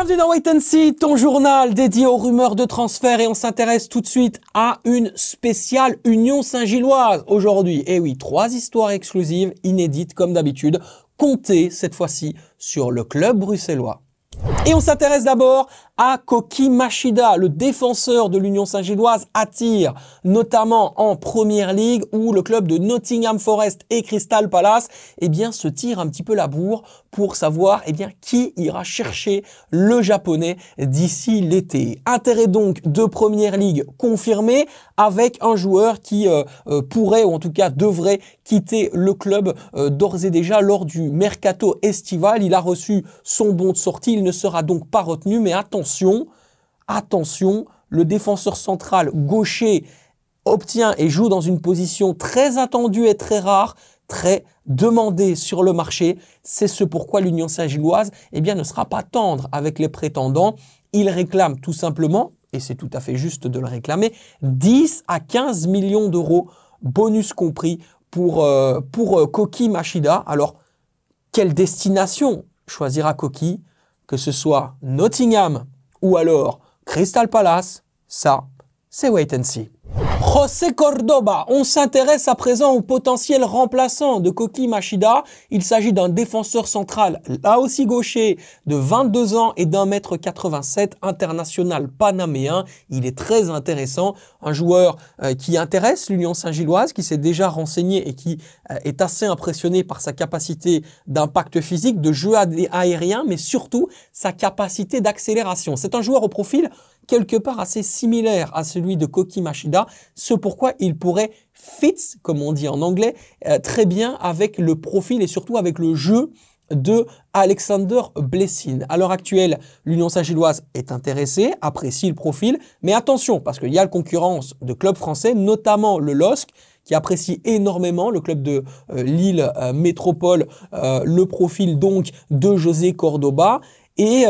Bienvenue dans Wait and See, ton journal dédié aux rumeurs de transfert, et on s'intéresse tout de suite à une spéciale Union Saint-Gilloise aujourd'hui. Et oui, 3 histoires exclusives, inédites comme d'habitude, comptées cette fois-ci sur le club bruxellois. Et on s'intéresse d'abord à Koki Machida, le défenseur de l'Union Saint-Gilloise attire, notamment en Première Ligue où le club de Nottingham Forest et Crystal Palace se tirent un petit peu la bourre pour savoir qui ira chercher le japonais d'ici l'été. Intérêt donc de Première Ligue confirmé avec un joueur qui pourrait ou en tout cas devrait quitter le club d'ores et déjà lors du mercato estival. Il a reçu son bon de sortie, il ne sera donc pas retenu, mais attention, le défenseur central gaucher obtient et joue dans une position très attendue et très rare, très demandée sur le marché. C'est ce pourquoi l'Union Saint-Gilloise ne sera pas tendre avec les prétendants. Il réclame tout simplement, et c'est tout à fait juste de le réclamer, 10 à 15 millions d'euros, bonus compris, pour Koki Machida. Alors, quelle destination choisira Koki? Que ce soit Nottingham ou alors Crystal Palace, ça, c'est Wait and See. José Cordoba, on s'intéresse à présent au potentiel remplaçant de Koki Machida. Il s'agit d'un défenseur central, là aussi gaucher, de 22 ans et d'1,87 m, international panaméen. Il est très intéressant, un joueur qui intéresse l'Union Saint-Gilloise, qui s'est déjà renseigné et qui est assez impressionné par sa capacité d'impact physique, de jeu aérien, mais surtout sa capacité d'accélération. C'est un joueur au profil quelque part assez similaire à celui de Koki Machida, ce pourquoi il pourrait fit, comme on dit en anglais, très bien avec le profil et surtout avec le jeu de Alexander Blessing. À l'heure actuelle, l'Union Saint-Gilloise est intéressée, apprécie le profil, mais attention, parce qu'il y a la concurrence de clubs français, notamment le LOSC, qui apprécie énormément, le club de Lille Métropole, le profil donc de José Cordoba. Et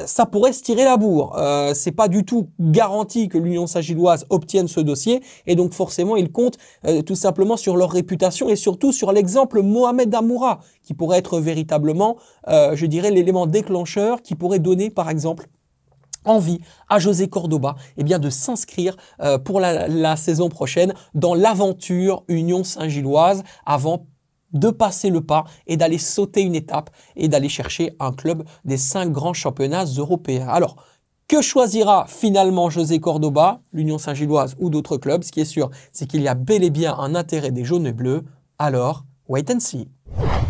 ça pourrait se tirer la bourre. C'est pas du tout garanti que l'Union Saint-Gilloise obtienne ce dossier, et donc forcément ils comptent tout simplement sur leur réputation et surtout sur l'exemple Mohamed Amoura, qui pourrait être véritablement, je dirais, l'élément déclencheur qui pourrait donner par exemple envie à José Cordoba de s'inscrire pour la saison prochaine dans l'aventure Union Saint-Gilloise avant de passer le pas et d'aller sauter une étape et d'aller chercher un club des 5 grands championnats européens. Alors, que choisira finalement José Cordoba, l'Union Saint-Gilloise ou d'autres clubs? Ce qui est sûr, c'est qu'il y a bel et bien un intérêt des jaunes et bleus. Alors, wait and see.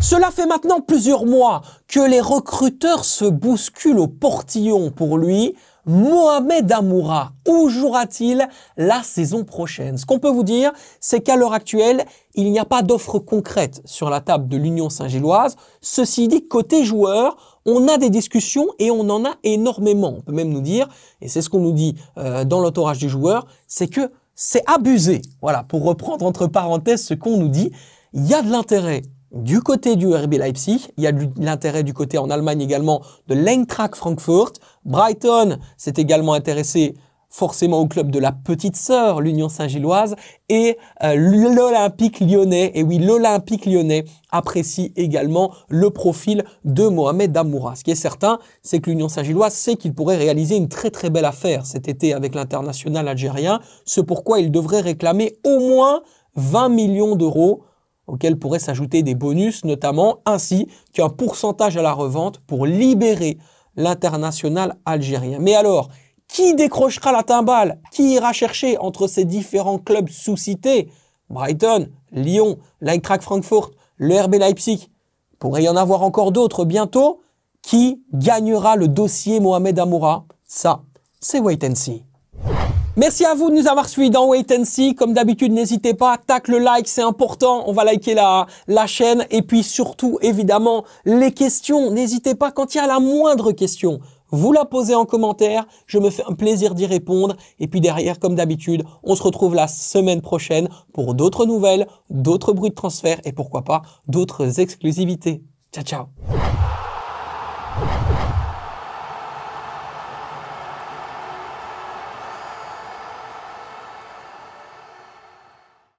Cela fait maintenant plusieurs mois que les recruteurs se bousculent au portillon pour lui. Mohamed Amoura, où jouera-t-il la saison prochaine? Ce qu'on peut vous dire, c'est qu'à l'heure actuelle, il n'y a pas d'offre concrète sur la table de l'Union Saint-Gilloise. Ceci dit, côté joueur, on a des discussions et on en a énormément. On peut même nous dire, et c'est ce qu'on nous dit dans l'entourage du joueur, c'est que c'est abusé. Voilà, pour reprendre entre parenthèses ce qu'on nous dit, il y a de l'intérêt du côté du RB Leipzig, il y a de l'intérêt du côté en Allemagne également de l'Eintracht Francfort. Brighton s'est également intéressé forcément au club de la petite sœur, l'Union Saint-Gilloise, et l'Olympique Lyonnais. Et oui, l'Olympique Lyonnais apprécie également le profil de Mohamed Amoura. Ce qui est certain, c'est que l'Union Saint-Gilloise sait qu'il pourrait réaliser une très très belle affaire cet été avec l'international algérien, ce pourquoi il devrait réclamer au moins 20 millions d'euros, auxquels pourraient s'ajouter des bonus notamment, ainsi qu'un pourcentage à la revente pour libérer l'international algérien. Mais alors, qui décrochera la timbale? Qui ira chercher entre ces différents clubs sous-cités? Brighton, Lyon, l'Eintracht Francfort, le RB Leipzig. Il pourrait y en avoir encore d'autres bientôt. Qui gagnera le dossier Mohamed Amoura? Ça, c'est Wait and See. Merci à vous de nous avoir suivis dans Wait and See. Comme d'habitude, n'hésitez pas, tac le like, c'est important. On va liker la chaîne. Et puis surtout, évidemment, les questions. N'hésitez pas, quand il y a la moindre question, vous la posez en commentaire. Je me fais un plaisir d'y répondre. Et puis derrière, comme d'habitude, on se retrouve la semaine prochaine pour d'autres nouvelles, d'autres bruits de transfert et pourquoi pas d'autres exclusivités. Ciao, ciao.